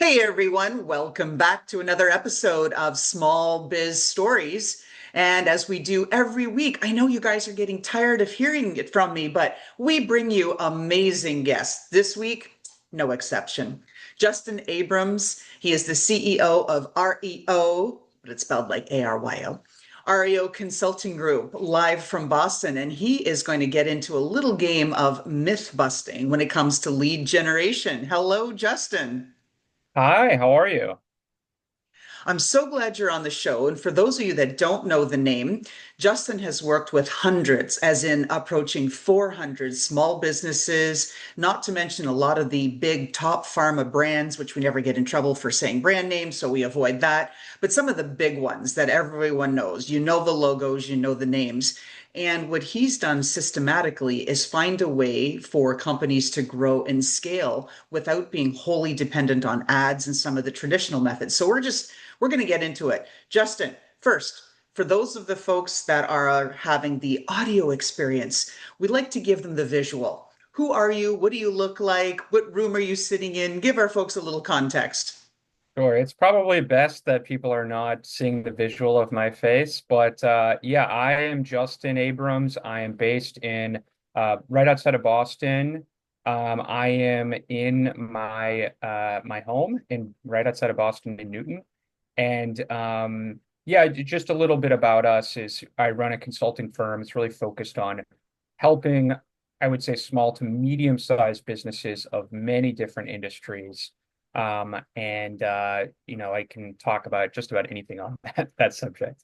Hey everyone, welcome back to another episode of Small Biz Stories. And as we do every week, I know you guys are getting tired of hearing it from me, but we bring you amazing guests. This week, no exception. Justin Abrams, he is the CEO of REO, but it's spelled like ARYO. Aryo Consulting Group, live from Boston, and he is going to get into a little game of myth busting when it comes to lead generation. Hello, Justin. Hi, how are you? I'm so glad you're on the show. And for those of you that don't know the name, Justin has worked with hundreds, as in approaching 400 small businesses, not to mention a lot of the big top pharma brands, which we never get in trouble for saying brand names, so we avoid that. But some of the big ones that everyone knows, you know the logos, you know the names. And what he's done systematically is find a way for companies to grow and scale without being wholly dependent on ads and some of the traditional methods. So we're going to get into it. Justin, first, for those of the folks that are having the audio experience, we'd like to give them the visual. Who are you? What do you look like? What room are you sitting in? Give our folks a little context. Sure, it's probably best that people are not seeing the visual of my face, but yeah, I am Justin Abrams. I am based in right outside of Boston. I am in my home in right outside of Boston in Newton, and yeah, just a little bit about us is I run a consulting firm. It's really focused on helping, I would say, small to medium-sized businesses of many different industries. I can talk about just about anything on that subject.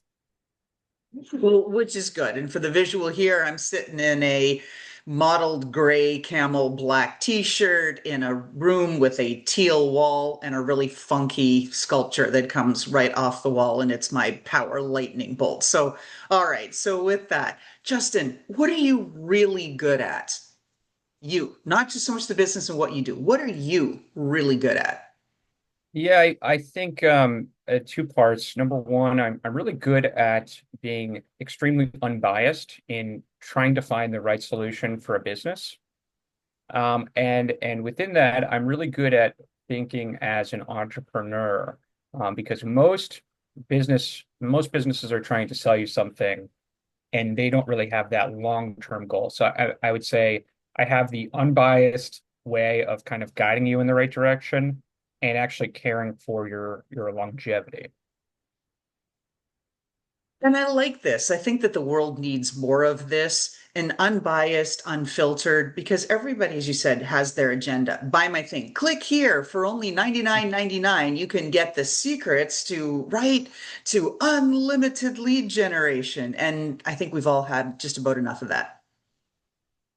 Well, which is good. And for the visual here, I'm sitting in a mottled gray camel black t-shirt in a room with a teal wall and a really funky sculpture that comes right off the wall, and it's my power lightning bolt. So, all right. So with that, Justin, what are you really good at? You, not just so much the business and what you do. What are you really good at? Yeah, I think two parts. Number one, I'm really good at being extremely unbiased in trying to find the right solution for a business. And within that, I'm really good at thinking as an entrepreneur, because most businesses are trying to sell you something, and they don't really have that long-term goal. So I would say I have the unbiased way of kind of guiding you in the right direction and actually caring for your longevity. And I like this. I think that the world needs more of this, and unbiased, unfiltered, because everybody, as you said, has their agenda. Buy my thing. Click here for only 99.99. You can get the secrets to unlimited lead generation. And I think we've all had just about enough of that.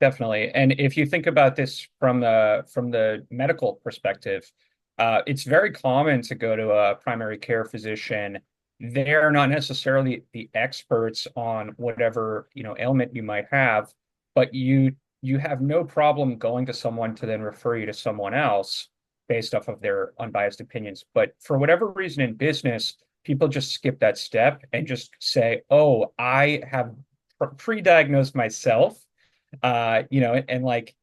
Definitely. And if you think about this from the medical perspective, it's very common to go to a primary care physician. They're not necessarily the experts on whatever, ailment you might have, but you have no problem going to someone to then refer you to someone else based off of their unbiased opinions. But for whatever reason in business, people just skip that step and just say, "Oh, I have pre-diagnosed myself." And like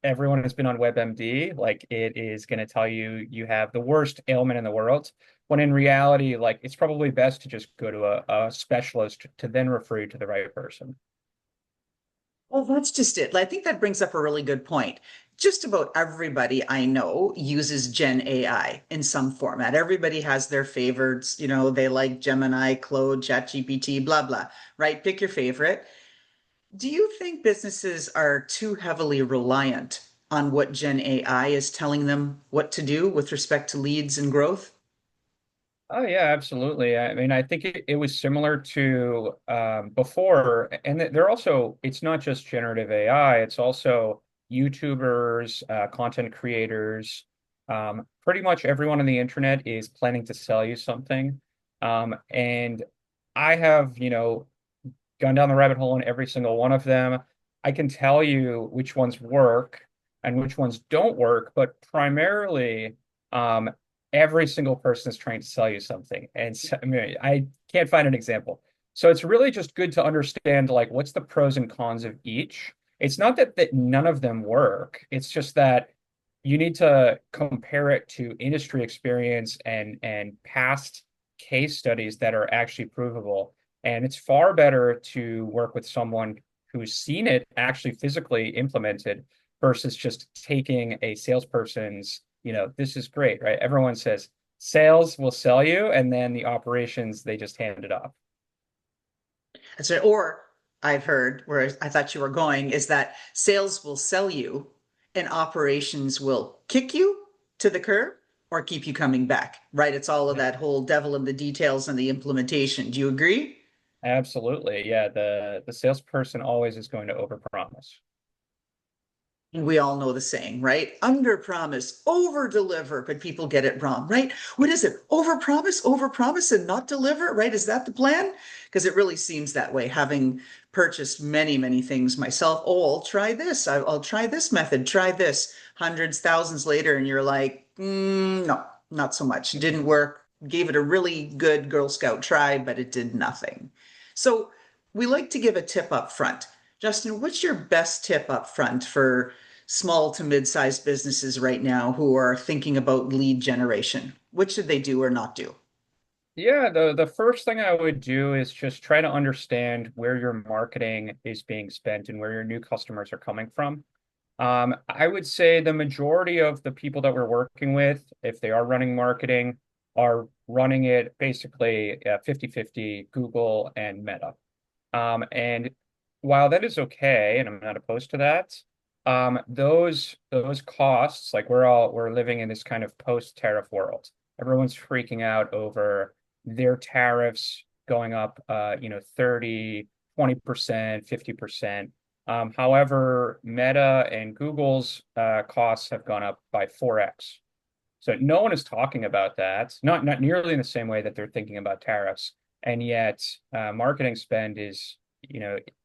everyone has been on WebMD, like it is going to tell you you have the worst ailment in the world. When in reality, like it's probably best to just go to a specialist to then refer you to the right person. Well, that's just it. I think that brings up a really good point. Just about everybody I know uses Gen AI in some format. Everybody has their favorites. They like Gemini, Claude, ChatGPT, blah, blah, right? Pick your favorite. Do you think businesses are too heavily reliant on what Gen AI is telling them what to do with respect to leads and growth? Oh yeah, absolutely. I mean, I think it was similar to before, and they're also it's not just generative AI, it's also YouTubers, content creators. Pretty much everyone on the internet is planning to sell you something. And I have, gone down the rabbit hole in every single one of them. I can tell you which ones work and which ones don't work, but primarily, um, every single person is trying to sell you something. And so, I mean, I can't find an example. So it's really just good to understand like what's the pros and cons of each. It's not that none of them work. It's just that you need to compare it to industry experience and past case studies that are actually provable. And it's far better to work with someone who's seen it actually physically implemented versus just taking a salesperson's, this is great, right? Everyone says sales will sell you, and then the operations, they just hand it off. That's right. Or I've heard where I thought you were going is that sales will sell you and operations will kick you to the curb or keep you coming back, right? It's all of Yeah. that whole devil in the details and the implementation. Do you agree? Absolutely. Yeah, the salesperson always is going to overpromise. And we all know the saying, right? Under promise, over deliver, but people get it wrong, right? What is it? Over promise, and not deliver, right? Is that the plan? Because it really seems that way, having purchased many, many things myself. Oh, I'll try this. I'll try this method, try this. Hundreds, thousands later, and you're like, no, not so much. It didn't work. Gave it a really good Girl Scout try, but it did nothing. So we like to give a tip up front. Justin, what's your best tip up front for small to mid-sized businesses right now who are thinking about lead generation? What should they do or not do? Yeah, the first thing I would do is just try to understand where your marketing is being spent and where your new customers are coming from. I would say the majority of the people that we're working with, if they are running marketing, are running it basically 50-50 Google and Meta. And while that is okay, and I'm not opposed to that, those costs, like we're living in this kind of post-tariff world. Everyone's freaking out over their tariffs going up, 30, 20%, 50%. However, Meta and Google's costs have gone up by 4x. So no one is talking about that, not nearly in the same way that they're thinking about tariffs. And yet, marketing spend is,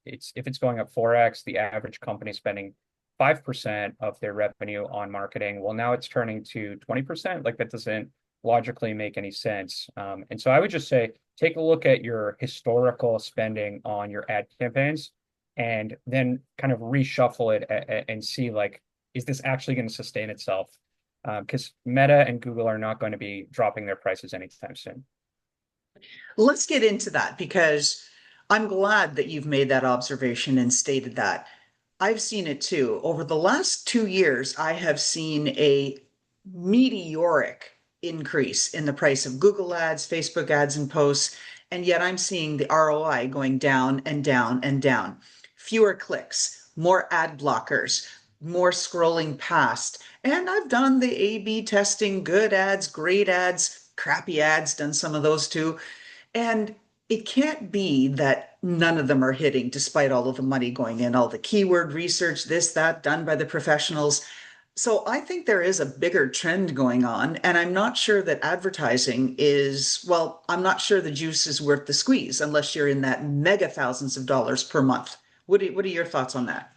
it's if it's going up 4x, the average company spending 5% of their revenue on marketing. Well, now it's turning to 20%. Like that doesn't logically make any sense. And so I would just say, take a look at your historical spending on your ad campaigns and then kind of reshuffle it and see like, is this actually going to sustain itself? Because Meta and Google are not going to be dropping their prices anytime soon. Let's get into that because I'm glad that you've made that observation and stated that. I've seen it too. Over the last 2 years, I have seen a meteoric increase in the price of Google ads, Facebook ads, and posts. And yet I'm seeing the ROI going down and down and down. Fewer clicks, more ad blockers, more scrolling past. And I've done the A/B testing, good ads, great ads, crappy ads, done some of those too. And it can't be that none of them are hitting despite all of the money going in, all the keyword research, this, that, done by the professionals. So I think there is a bigger trend going on, and I'm not sure that advertising is, well, I'm not sure the juice is worth the squeeze unless you're in that mega thousands of dollars per month. What are your thoughts on that?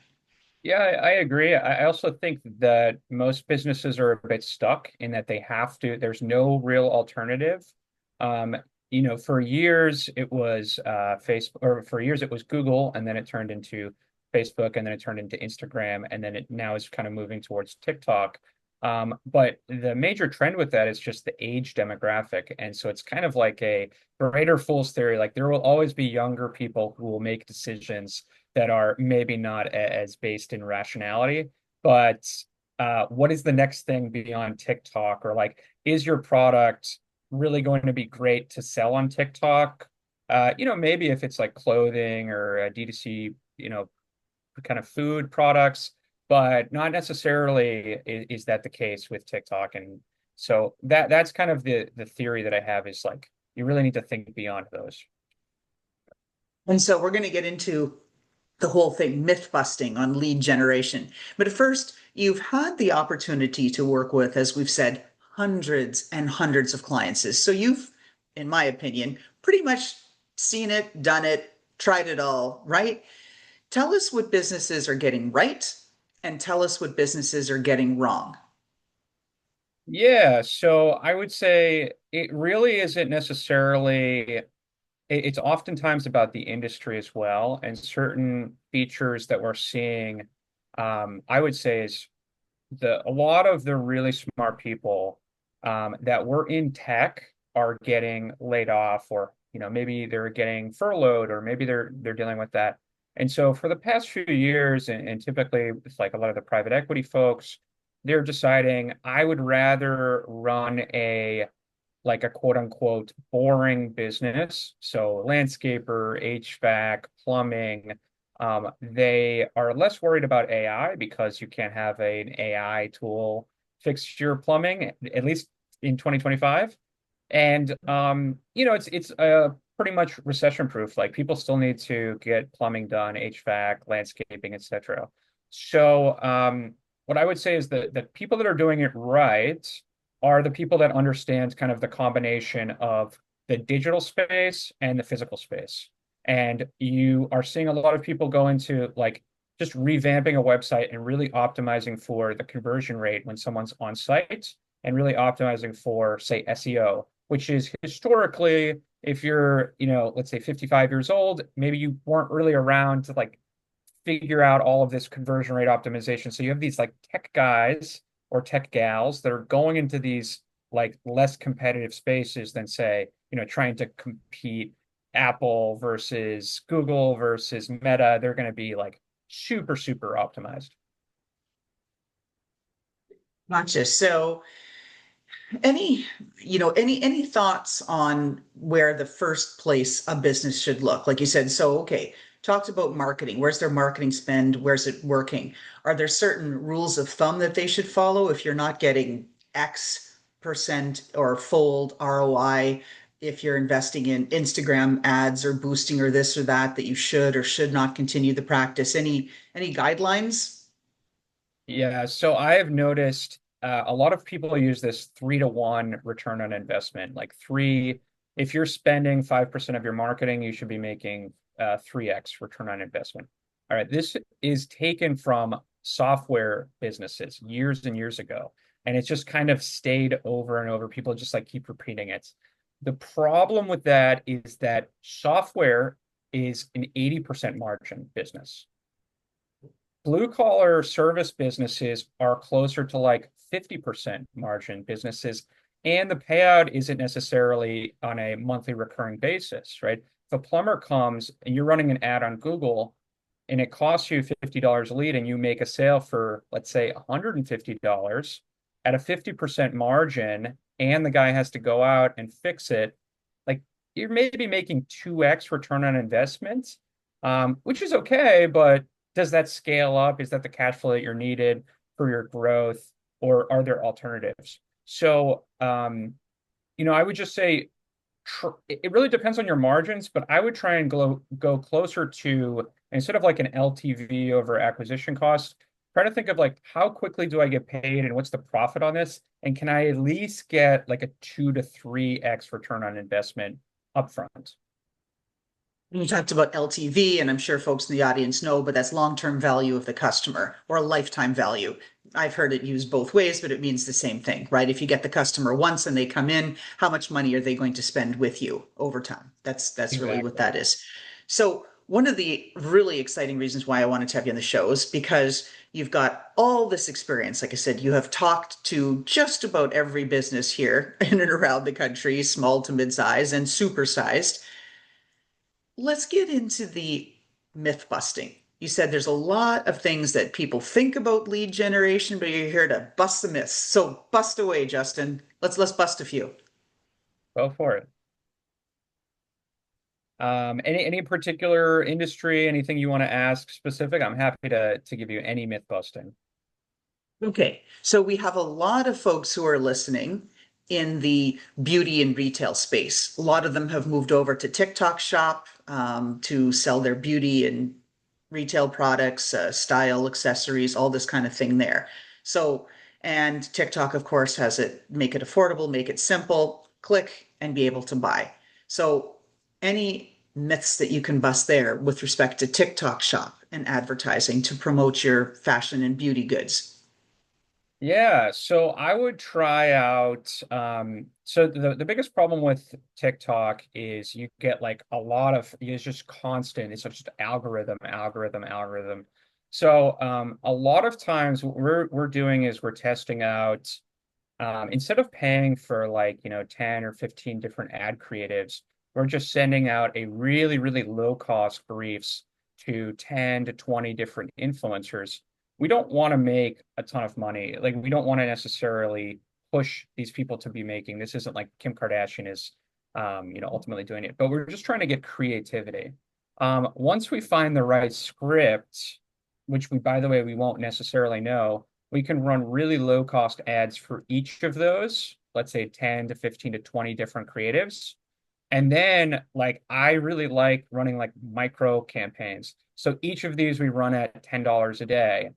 Yeah, I agree. I also think that most businesses are a bit stuck in that they have to, there's no real alternative. Um, for years it was Facebook, or for years it was Google, and then it turned into Facebook, and then it turned into Instagram, and then it now is kind of moving towards TikTok. But the major trend with that is just the age demographic. And so it's kind of like a greater fool's theory. Like there will always be younger people who will make decisions that are maybe not as based in rationality, but what is the next thing beyond TikTok? Or like, is your product really going to be great to sell on TikTok? Maybe if it's like clothing or D2C, kind of food products, but not necessarily is that the case with TikTok. And so that's kind of the theory that I have is like, you really need to think beyond those. And so we're going to get into the whole thing, myth busting on lead generation. But first, you've had the opportunity to work with, as we've said, hundreds and hundreds of clients. So you've, in my opinion, pretty much seen it, done it, tried it all, right? Tell us what businesses are getting right and tell us what businesses are getting wrong. Yeah, so I would say it really isn't necessarily, it's oftentimes about the industry as well, and certain features that we're seeing, I would say is a lot of the really smart people that were in tech are getting laid off, or maybe they're getting furloughed, or maybe they're dealing with that. And so for the past few years, and typically it's like a lot of the private equity folks, they're deciding I would rather run a like a quote unquote boring business. So landscaper, HVAC, plumbing, they are less worried about AI because you can't have an AI tool fix your plumbing, at least in 2025. And it's pretty much recession proof. Like people still need to get plumbing done, HVAC, landscaping, etc. So what I would say is that the people that are doing it right are the people that understand kind of the combination of the digital space and the physical space. And you are seeing a lot of people go into like just revamping a website and really optimizing for the conversion rate when someone's on site, and really optimizing for, say, SEO, which is historically, if you're, let's say 55 years old, maybe you weren't really around to like figure out all of this conversion rate optimization. So you have these like tech guys or tech gals that are going into these like less competitive spaces than, say, trying to compete Apple versus Google versus Meta. They're going to be like super, super optimized. Gotcha. So any, any thoughts on where the first place a business should look? Like you said, so okay, talked about marketing. Where's their marketing spend? Where's it working? Are there certain rules of thumb that they should follow if you're not getting X percent or fold ROI? If you're investing in Instagram ads or boosting or this or that, that you should or should not continue the practice? Any guidelines? Yeah, so I have noticed a lot of people use this 3-to-1 return on investment. Like three, if you're spending 5% of your marketing, you should be making 3x return on investment. All right, this is taken from software businesses years and years ago, and it's just kind of stayed over and over. People just like keep repeating it. The problem with that is that software is an 80% margin business. Blue collar service businesses are closer to like 50% margin businesses, and the payout isn't necessarily on a monthly recurring basis, right? If a plumber comes and you're running an ad on Google and it costs you $50 a lead, and you make a sale for, let's say, $150 at a 50% margin, and the guy has to go out and fix it, like you're maybe making 2x return on investment, which is okay, but does that scale up? Is that the cash flow that you're needed for your growth, or are there alternatives? So, I would just say it really depends on your margins, but I would try and go closer to, instead of like an LTV over acquisition cost, try to think of like how quickly do I get paid and what's the profit on this? And can I at least get like a 2 to 3x return on investment upfront? You talked about LTV, and I'm sure folks in the audience know, but that's long-term value of the customer or a lifetime value. I've heard it used both ways, but it means the same thing, right? If you get the customer once and they come in, how much money are they going to spend with you over time? That's really what Exactly. that is. So one of the really exciting reasons why I wanted to have you on the show is because you've got all this experience. Like I said, you have talked to just about every business here in and around the country, small to mid-size and super-sized. Let's get into the myth busting. You said there's a lot of things that people think about lead generation, but you're here to bust the myths. So bust away, Justin. Let's bust a few. Go for it. Any particular industry, anything you want to ask specific? I'm happy to give you any myth busting. Okay, so we have a lot of folks who are listening in the beauty and retail space. A lot of them have moved over to TikTok Shop to sell their beauty and retail products, style, accessories, all this kind of thing there. So, and TikTok, of course, has it make it affordable, make it simple, click and be able to buy. So, any myths that you can bust there with respect to TikTok Shop and advertising to promote your fashion and beauty goods? Yeah, so I would try out so the biggest problem with TikTok is you get like a lot of, it's just constant, it's just algorithm, algorithm, algorithm. So a lot of times what we're doing is we're testing out instead of paying for like, 10 or 15 different ad creatives, we're just sending out a really, really low cost briefs to 10 to 20 different influencers. We don't want to make a ton of money. Like we don't want to necessarily push these people to be making. This isn't like Kim Kardashian is ultimately doing it, but we're just trying to get creativity. Once we find the right script, which we, by the way, we won't necessarily know, we can run really low cost ads for each of those, let's say 10 to 15 to 20 different creatives. And then like I really like running like micro campaigns. So each of these we run at $10 a day.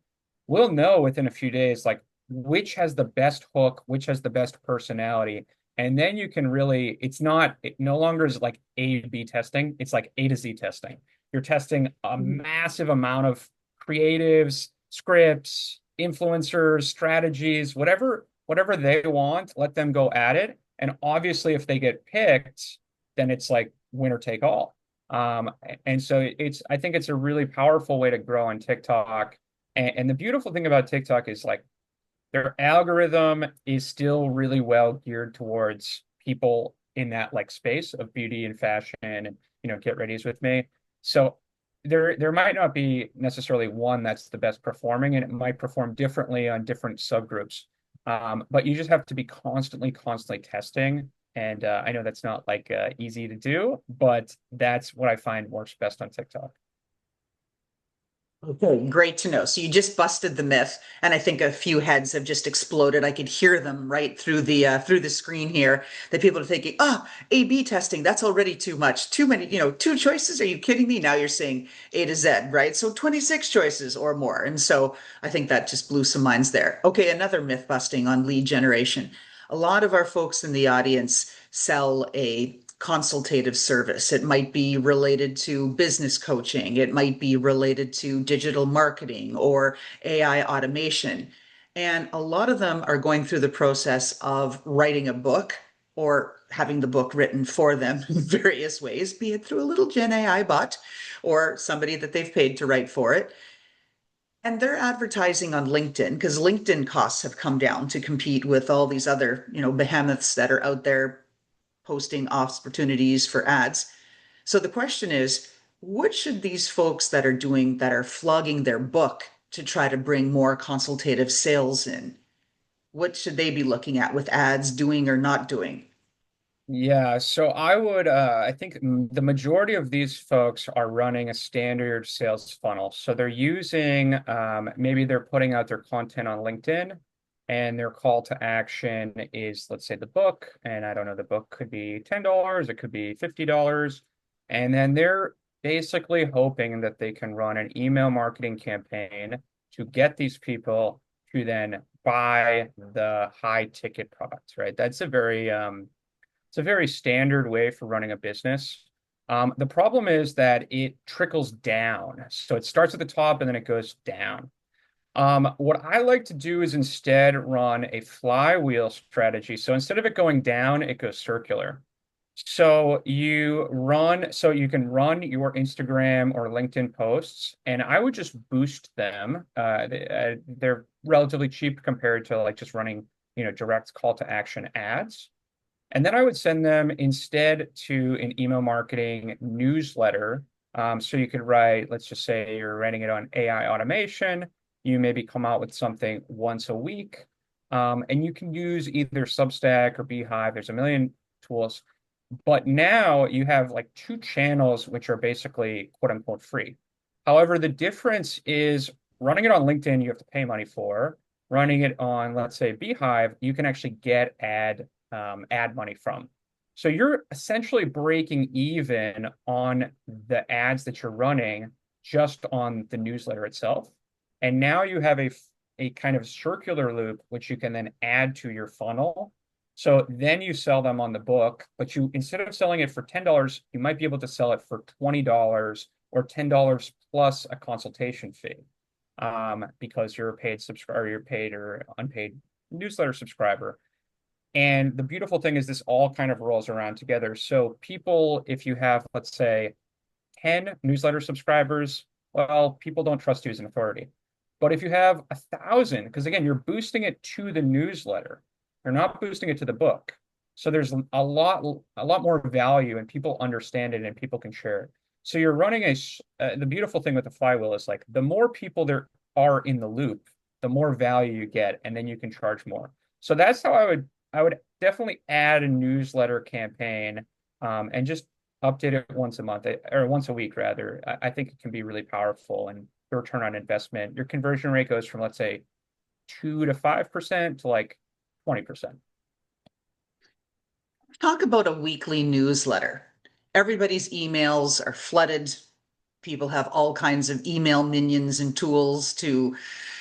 We'll know within a few days like which has the best hook, which has the best personality. And then you can really, it no longer is like A/B testing, it's like A to Z testing. You're testing a massive amount of creatives, scripts, influencers, strategies, whatever they want, let them go at it. And obviously, if they get picked, then it's like winner take all. And so I think it's a really powerful way to grow on TikTok. And the beautiful thing about TikTok is like their algorithm is still really well geared towards people in that like space of beauty and fashion and get readies with me. So there might not be necessarily one that's the best performing, and it might perform differently on different subgroups. But you just have to be constantly testing. And I know that's not like easy to do, but that's what I find works best on TikTok. Okay, great to know. So you just busted the myth, and I think a few heads have just exploded. I could hear them right through the screen here. That people are thinking, "Oh, A/B testing, that's already too much. Too many, two choices. Are you kidding me?" Now you're saying A to Z, right? So 26 choices or more. And so I think that just blew some minds there. Okay, another myth busting on lead generation. A lot of our folks in the audience sell a consultative service. It might be related to business coaching, it might be related to digital marketing or AI automation. And a lot of them are going through the process of writing a book or having the book written for them in various ways, be it through a little Gen AI bot or somebody that they've paid to write for it. And they're advertising on LinkedIn because LinkedIn costs have come down to compete with all these other, behemoths that are out there posting opportunities for ads. So the question is, what should these folks that are flogging their book to try to bring more consultative sales in, what should they be looking at with ads, doing or not doing? Yeah, so I think the majority of these folks are running a standard sales funnel. So they're using, maybe they're putting out their content on LinkedIn and their call to action is, let's say, the book. And I don't know, the book could be $10, it could be $50. And then they're basically hoping that they can run an email marketing campaign to get these people to then buy the high ticket products, right? It's a very standard way for running a business. The problem is that it trickles down. So it starts at the top and then it goes down. What I like to do is instead run a flywheel strategy. So instead of it going down, it goes circular. So you can run your Instagram or LinkedIn posts, and I would just boost them. They're relatively cheap compared to like just running, direct call to action ads. And then I would send them instead to an email marketing newsletter. So you could write, let's just say you're writing it on AI automation. You maybe come out with something once a week. And you can use either Substack or Beehive. There's a million tools. But now you have like two channels which are basically quote unquote free. However, the difference is running it on LinkedIn, you have to pay money for. Running it on, let's say, Beehive, you can actually get ad money from. So you're essentially breaking even on the ads that you're running just on the newsletter itself. And now you have a kind of circular loop, which you can then add to your funnel. So then you sell them on the book, but you instead of selling it for $10, you might be able to sell it for $20 or $10 plus a consultation fee, because you're a paid subscriber, you're paid or unpaid newsletter subscriber. And the beautiful thing is this all kind of rolls around together. So people, if you have, let's say, 10 newsletter subscribers, well, people don't trust you as an authority. But if you have 1,000, because again, you're boosting it to the newsletter, you're not boosting it to the book. So there's a lot more value, and people understand it and people can share it. So you're running the beautiful thing with the flywheel is like the more people there are in the loop, the more value you get, and then you can charge more. So that's how I would definitely add a newsletter campaign, and just update it once a month, or once a week rather. I think it can be really powerful, and the return on investment, your conversion rate goes from, let's say, 2 to 5% to like 20%. Talk about a weekly newsletter. Everybody's emails are flooded. People have all kinds of email minions and tools to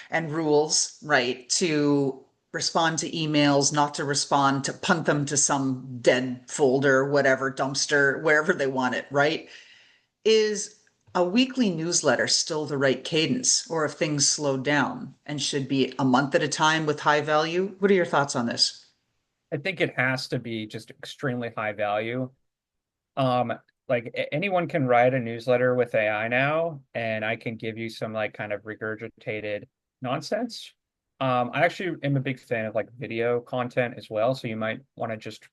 and rules, right? To respond to emails, not to respond, to punt them to some dead folder, whatever, dumpster, wherever they want it, right? Is a weekly newsletter still the right cadence, or if things slow down and should be a month at a time with high value? What are your thoughts on this? I think it has to be just extremely high value. Um, like anyone can write a newsletter with AI now, and I can give you some like kind of regurgitated nonsense. I actually am a big fan of like video content as well. So you might want to just,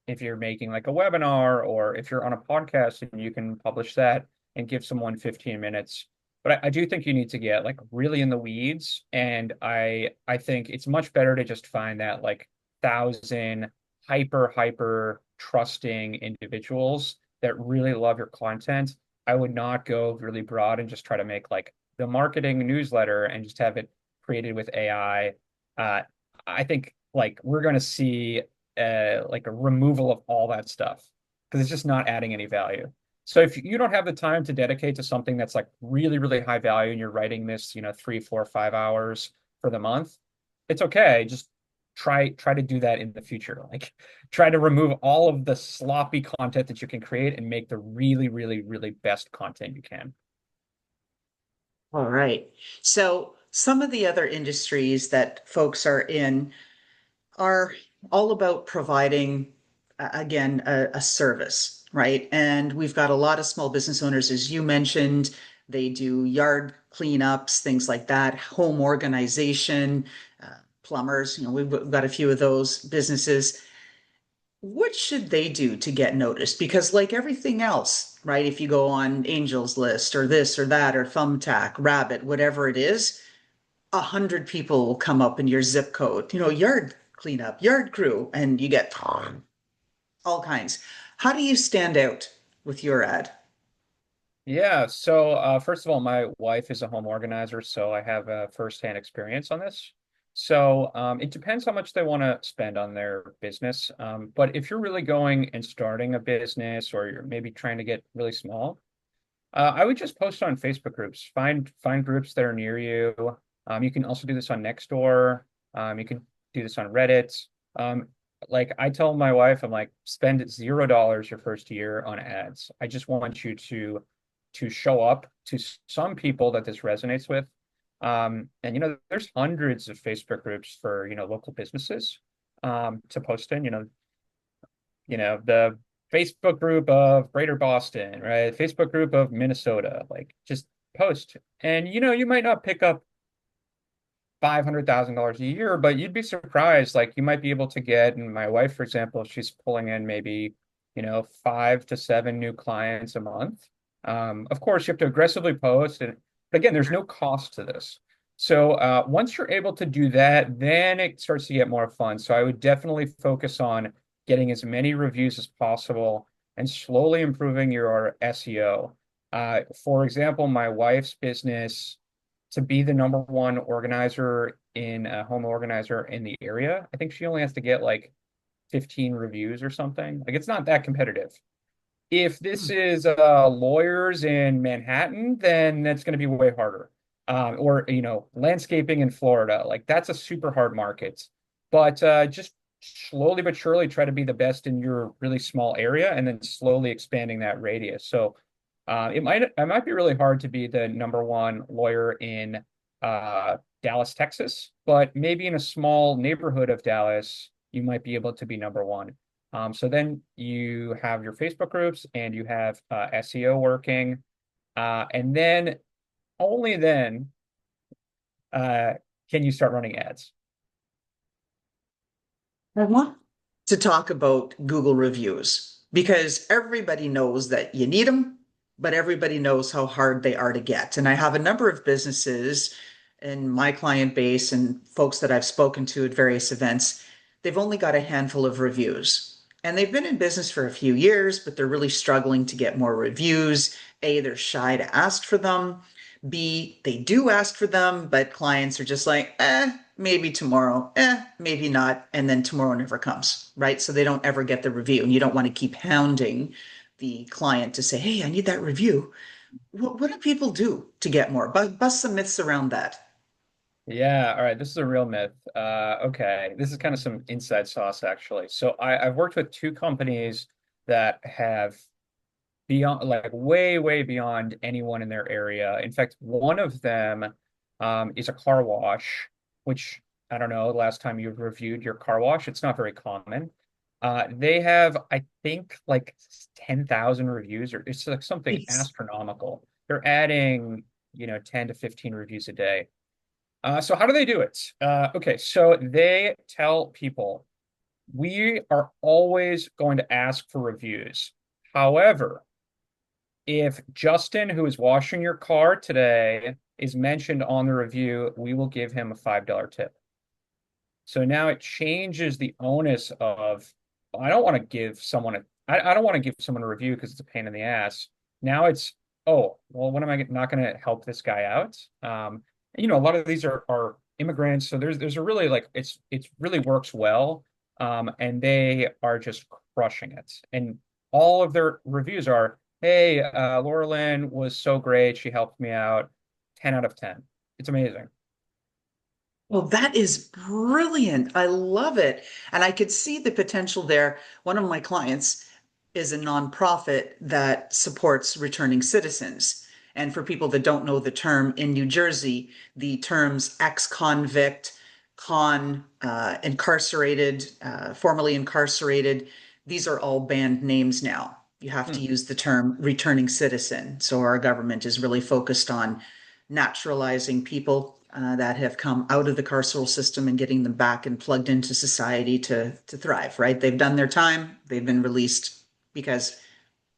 if you're making like a webinar or if you're on a podcast, and you can publish that and give someone 15 minutes. But I do think you need to get like really in the weeds. And I think it's much better to just find that like 1,000 hyper trusting individuals that really love your content. I would not go really broad and just try to make like the marketing newsletter and just have it created with AI. Uh, I think like we're going to see like a removal of all that stuff because it's just not adding any value. So if you don't have the time to dedicate to something that's like really high value, and you're writing this, 3, 4, 5 hours for the month, it's okay. Just try to do that in the future. Like try to remove all of the sloppy content that you can create and make the really best content you can. All right. So some of the other industries that folks are in are all about providing, again, a service, right? And we've got a lot of small business owners, as you mentioned, they do yard cleanups, things like that, home organization, plumbers, we've got a few of those businesses. What should they do to get noticed? Because, like everything else, right? If you go on Angel's List or this or that or Thumbtack, Rabbit, whatever it is, 100 people will come up in your zip code, yard cleanup, yard crew, and you get all kinds. How do you stand out with your ad? Yeah, so first of all, my wife is a home organizer, so I have a firsthand experience on this. So it depends how much they want to spend on their business. But if you're really going and starting a business, or you're maybe trying to get really small, I would just post on Facebook groups. Find groups that are near you. You can also do this on Nextdoor. You can do this on Reddit. Um, like I tell my wife, I'm like, spend $0 your first year on ads. I just want you to show up to some people that this resonates with. And there's hundreds of Facebook groups for local businesses to post in. The Facebook group of Greater Boston, right? Facebook group of Minnesota. Like just post. And you might not pick up $500,000 a year, but you'd be surprised. Like you might be able to get, and my wife, for example, she's pulling in maybe, 5 to 7 new clients a month. Of course, you have to aggressively post, but again, there's no cost to this. So once you're able to do that, then it starts to get more fun. So I would definitely focus on getting as many reviews as possible and slowly improving your SEO. For example, my wife's business, to be the number one organizer in a home organizer in the area, I think she only has to get like 15 reviews or something. Like it's not that competitive. If this is lawyers in Manhattan, then that's going to be way harder. Or landscaping in Florida, like that's a super hard market. But just slowly but surely try to be the best in your really small area, and then slowly expanding that radius. So it might be really hard to be the number one lawyer in Dallas, Texas, but maybe in a small neighborhood of Dallas, you might be able to be number one. So then you have your Facebook groups and you have SEO working. And then only then uh, can you start running ads. I want to talk about Google reviews because everybody knows that you need them, but everybody knows how hard they are to get. And I have a number of businesses in my client base and folks that I've spoken to at various events. They've only got a handful of reviews. And they've been in business for a few years, but they're really struggling to get more reviews. A, they're shy to ask for them. B, they do ask for them, but clients are just like, maybe tomorrow, maybe not. And then tomorrow never comes, right? So they don't ever get the review. And you don't want to keep hounding the client to say, hey, I need that review. What do people do to get more? Bust some myths around that. Yeah, all right. This is a real myth. Okay, this is kind of some inside sauce, actually. So I've worked with two companies that have beyond, like way, way beyond anyone in their area. In fact, one of them is a car wash, which I don't know, last time you've reviewed your car wash, it's not very common. They have, I think, like 10,000 reviews, or it's like something Nice. astronomical. They're adding, 10 to 15 reviews a day. So how do they do it? Okay, so they tell people we are always going to ask for reviews. However, if Justin, who is washing your car today, is mentioned on the review, we will give him a $5 tip. So now it changes the onus of, I don't want to give someone I don't want to give someone a review because it's a pain in the ass. Now it's, oh, well, when am I not going to help this guy out? A lot of these are immigrants, so there's a really like it's really works well, and they are just crushing it. And all of their reviews are, hey, Laura Lynn was so great, she helped me out, 10 out of 10. It's amazing. Well, that is brilliant. I love it. And I could see the potential there. One of my clients is a nonprofit that supports returning citizens. And for people that don't know the term, in New Jersey, the terms ex-convict, incarcerated, formerly incarcerated, these are all banned names now. You have to Hmm, use the term returning citizen. So our government is really focused on naturalizing people that have come out of the carceral system and getting them back and plugged into society to thrive, right? They've done their time, they've been released because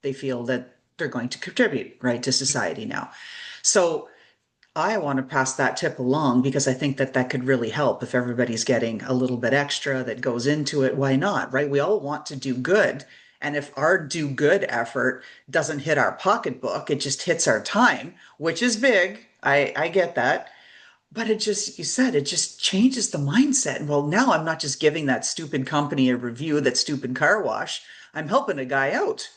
they feel that they're going to contribute, right, to society now. So I want to pass that tip along because I think that that could really help if everybody's getting a little bit extra that goes into it. Why not, right? We all want to do good. And if our do good effort doesn't hit our pocketbook, it just hits our time, which is big. I get that. But it just, you said, it just changes the mindset. And well, now I'm not just giving that stupid company a review, that stupid car wash. I'm helping a guy out.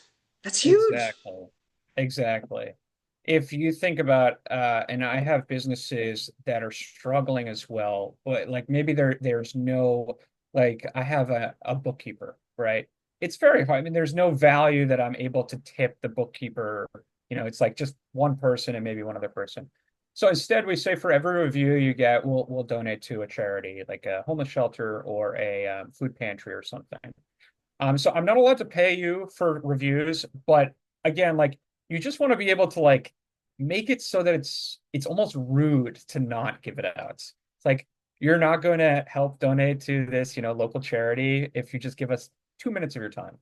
That's huge. exactly. Exactly. If you think about, and I have businesses that are struggling as well, but like maybe there's no, like I have a bookkeeper, right? It's very hard. I mean, there's no value that I'm able to tip the bookkeeper. It's like just one person and maybe one other person. So instead, we say for every review you get, we'll donate to a charity, like a homeless shelter or a food pantry or something. So I'm not allowed to pay you for reviews, but again, like you just want to be able to like make it so that it's almost rude to not give it out. It's like you're not going to help donate to this, local charity if you just give us 2 minutes of your time.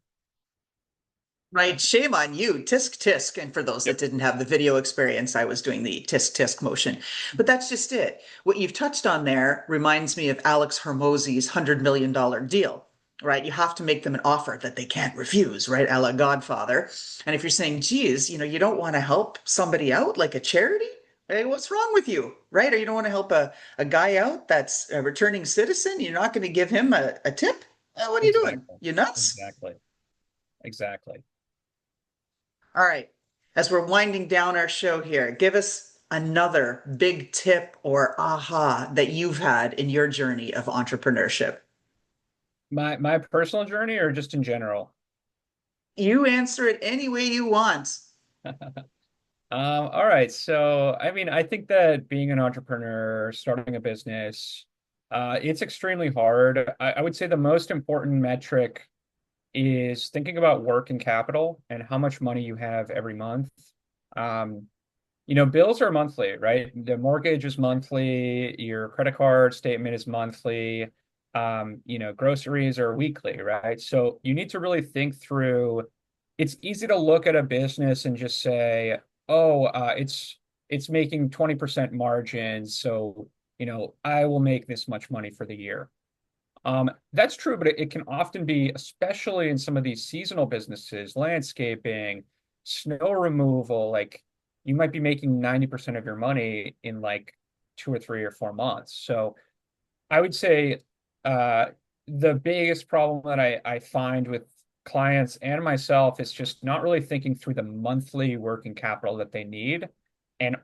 Right. Shame on you. Tisk tisk. And for those that Yep. didn't have the video experience, I was doing the tisk tisk motion. But that's just it. What you've touched on there reminds me of Alex Hormozzi's $100 million deal, right? You have to make them an offer that they can't refuse, right? A la Godfather. And if you're saying, geez, you don't want to help somebody out like a charity, hey, what's wrong with you, right? Or you don't want to help a guy out that's a returning citizen? You're not going to give him a tip? What are you doing? Exactly. You nuts? Exactly. Exactly. All right. As we're winding down our show here, give us another big tip or aha that you've had in your journey of entrepreneurship. My personal journey or just in general? You answer it any way you want. All right. So, I mean, I think that being an entrepreneur, starting a business, it's extremely hard. I would say the most important metric is thinking about work and capital and how much money you have every month. Um, Bills are monthly, right? The mortgage is monthly, your credit card statement is monthly, groceries are weekly, right? So you need to really think through. It's easy to look at a business and just say, oh, it's making 20% margins, so I will make this much money for the year. That's true, but it can often be, especially in some of these seasonal businesses, landscaping, snow removal, like you might be making 90% of your money in like 2 or 3 or 4 months. So I would say uh, the biggest problem that I find with clients and myself is just not really thinking through the monthly working capital that they need. And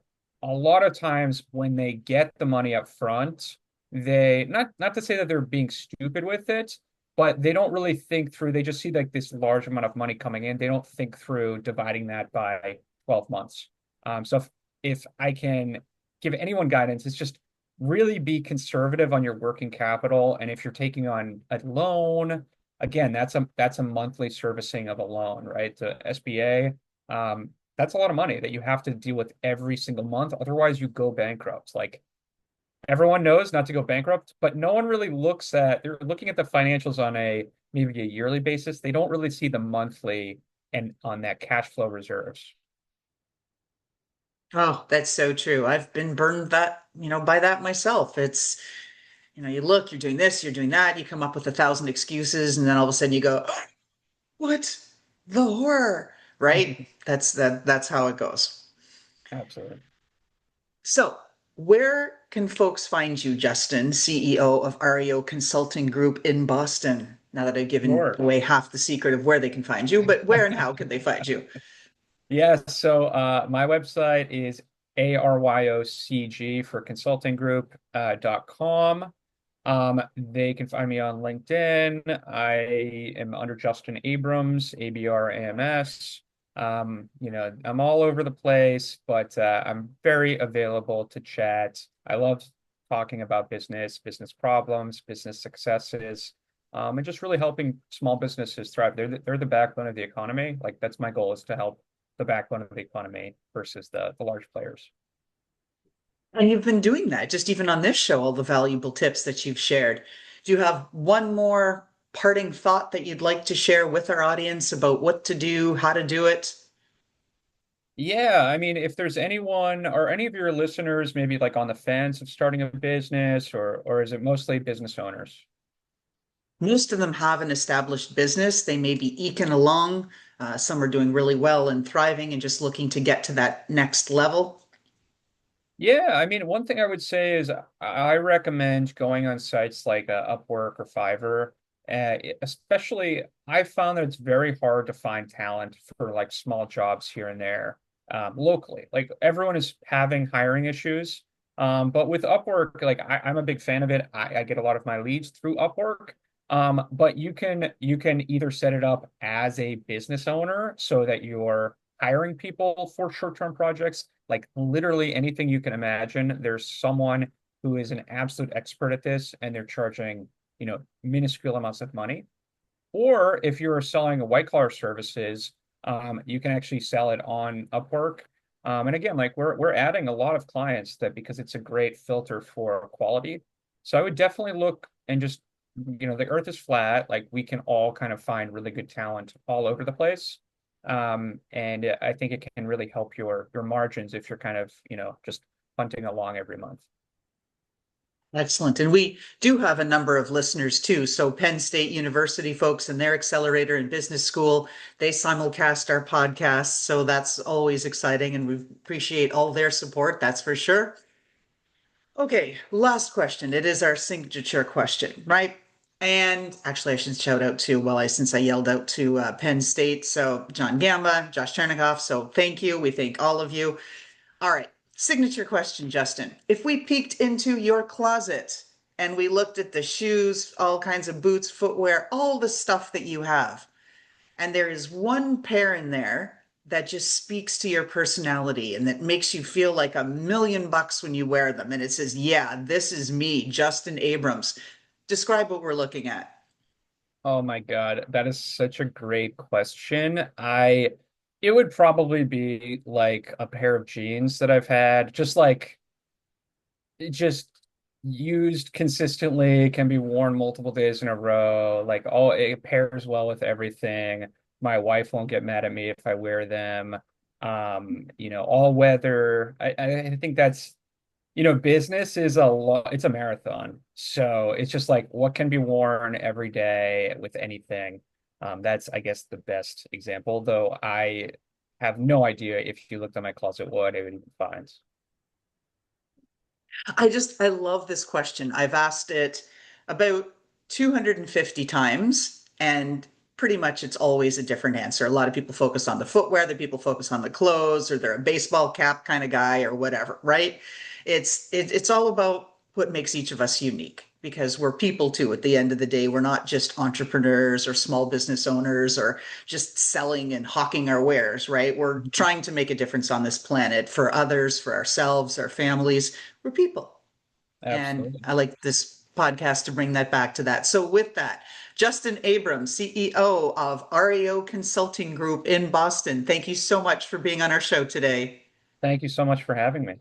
a lot of times when they get the money up front, they not to say that they're being stupid with it, but they don't really think through. They just see like this large amount of money coming in. They don't think through dividing that by 12 months. So if I can give anyone guidance, it's just really be conservative on your working capital. And if you're taking on a loan, again, that's a monthly servicing of a loan, right? The SBA, that's a lot of money that you have to deal with every single month. Otherwise, you go bankrupt. Like everyone knows not to go bankrupt, but no one really they're looking at the financials on a maybe a yearly basis. They don't really see the monthly and on that cash flow reserves. Oh, that's so true. I've been burned by that myself. It's, you look, you're doing this, you're doing that, you come up with 1,000 excuses, and then all of a sudden you go, what? The horror, right? That's how it goes. Absolutely. So, where can folks find you, Justin, CEO of Aryo Consulting Group in Boston? Now that I've given Sure. away half the secret of where they can find you, but where and how can they find you? Yeah, so my website is ARYOCG for consulting group .com. They can find me on LinkedIn. I am under Justin Abrams, ABRAMS. I'm all over the place, but I'm very available to chat. I love talking about business problems, business successes, and just really helping small businesses thrive. They're the backbone of the economy. Like that's my goal is to help the backbone of the economy versus the large players. And you've been doing that, just even on this show, all the valuable tips that you've shared. Do you have one more parting thought that you'd like to share with our audience about what to do, how to do it? Yeah, I mean, if there's anyone or any of your listeners maybe like on the fence of starting a business or is it mostly business owners? Most of them have an established business. They may be eking along. Some are doing really well and thriving and just looking to get to that next level. Yeah, I mean, one thing I would say is I recommend going on sites like Upwork or Fiverr. Especially, I found that it's very hard to find talent for like small jobs here and there locally. Like everyone is having hiring issues. But with Upwork, like I'm a big fan of it. I get a lot of my leads through Upwork. But you can either set it up as a business owner so that you're hiring people for short-term projects, like literally anything you can imagine. There's someone who is an absolute expert at this, and they're charging, minuscule amounts of money. Or if you're selling white collar services, you can actually sell it on Upwork. And again, like we're adding a lot of clients that because it's a great filter for quality. So I would definitely look and just, the earth is flat. Like we can all kind of find really good talent all over the place. And I think it can really help your margins if you're kind of, just hunting along every month. Excellent. And we do have a number of listeners too. So Penn State University folks and their accelerator and business school, they simulcast our podcasts. So that's always exciting and we appreciate all their support, that's for sure. Okay, last question. It is our signature question, right? And actually, I should shout out to, well, since I yelled out to Penn State, so John Gamba, Josh Chernigoff. So thank you. We thank all of you. All right, signature question, Justin. If we peeked into your closet and we looked at the shoes, all kinds of boots, footwear, all the stuff that you have, and there is one pair in there that just speaks to your personality and that makes you feel like $1,000,000 when you wear them. And it says, yeah, this is me, Justin Abrams. Describe what we're looking at. Oh my God, that is such a great question. It would probably be like a pair of jeans that I've had, just like just used consistently, can be worn multiple days in a row. Like all it pairs well with everything. My wife won't get mad at me if I wear them. All weather. I think that's, business is a lot, it's a marathon. So it's just like what can be worn every day with anything. That's, I guess, the best example, though I have no idea if you looked at my closet what I would even find. I love this question. I've asked it about 250 times, and pretty much it's always a different answer. A lot of people focus on the footwear, the people focus on the clothes, or they're a baseball cap kind of guy or whatever, right? It's all about what makes each of us unique because we're people too. At the end of the day, we're not just entrepreneurs or small business owners or just selling and hawking our wares, right? We're trying to make a difference on this planet for others, for ourselves, our families. We're people. And Absolutely. I like this podcast to bring that back to that. So, with that, Justin Abrams, CEO of Aryo Consulting Group in Boston, thank you so much for being on our show today. Thank you so much for having me.